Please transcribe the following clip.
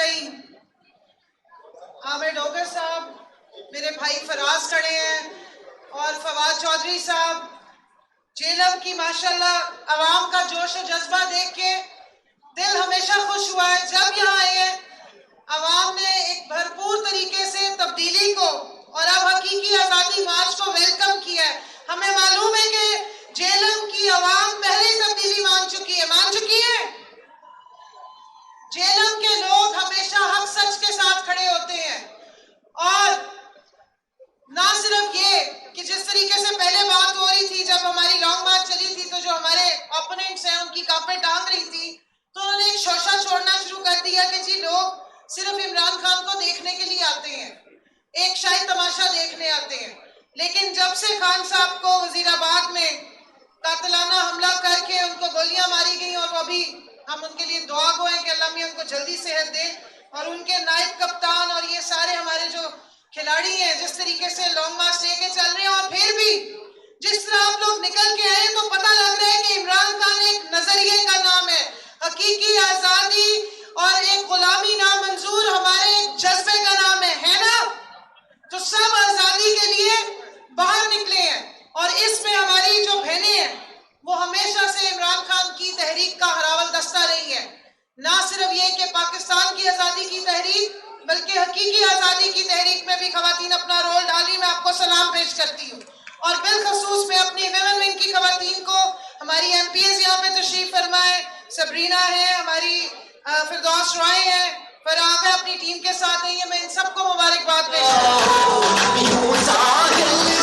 رہی عامر ڈوگر صاحب، میرے بھائی فراز کھڑے ہیں اور فواد چودھری صاحب. جیلم کی ماشاءاللہ عوام کا جوش و جذبہ دیکھ کے دل ہمیشہ خوش ہوا ہے. جب یہاں آئے ہیں عوام نے ایک بھرپور طریقے سے تبدیلی کو اور اب حقیقی آزادی مارچ کو ویلکم کیا ہے. ہمیں معلوم ہے کہ جیلم کی عوام پہلے ہی تبدیلی مان چکی ہے. جیلم کے لوگ ہمیشہ حق سچ کے ساتھ کھڑے ہوتے ہیں. اور نہ صرف یہ کہ جس طریقے سے پہلے بات ہو رہی تھی، جب ہماری لانگ مارچ چلی تھی تو جو ہمارے اپوننٹس ہیں ان کی کاپیں ٹانگ رہی تھی، تو انہوں نے ایک شوشہ چھوڑنا شروع کر دیا کہ جی لوگ صرف عمران خان کو دیکھنے کے لیے آتے ہیں، ایک شاہی تماشا دیکھنے آتے ہیں. لیکن جب سے خان صاحب کو وزیر آباد میں قاتلانہ حملہ کر کے ان کو گولیاں ماری گئیں، اور وہ ابھی ہم ان کے لیے دعا گو ہیں کہ اللہ میاں ان کو جلدی صحت دے، اور ان کے نائب کپتان اور یہ سارے ہمارے جو کھلاڑی ہیں جس طریقے سے لانگ مارچ لے کے چل رہے ہیں، اور پھر بھی جس طرح آپ لوگ نکل کے آئے تو پتہ لگ رہا ہے کہ عمران خان ایک نظریے کا نام ہے، حقیقی آزادی اور ایک غلامی نامنظور ہمارے ایک جذبے کا نام ہے نا؟ تو سب آزادی کے لیے باہر نکلے ہیں. اور اس میں ہماری جو بہنیں ہیں وہ ہمیشہ سے عمران خان کی تحریک کا ہراول دستہ رہی ہے. نہ صرف یہ کہ پاکستان کی آزادی کی تحریک بلکہ حقیقی آزادی کی تحریک میں بھی خواتین اپنا رول ڈالی. میں آپ کو سلام پیش کرتی ہوں. اور بالخصوص میں اپنی ویمن ونگ کی خواتین کو، ہماری ایم پی ایز یہاں پہ تشریف فرمائے، سبرینا ہے ہماری، فردوس رائے ہیں، فراغ ہے اپنی ٹیم کے ساتھ ہیں، میں ان سب کو مبارکباد پیش کرتی ہوں.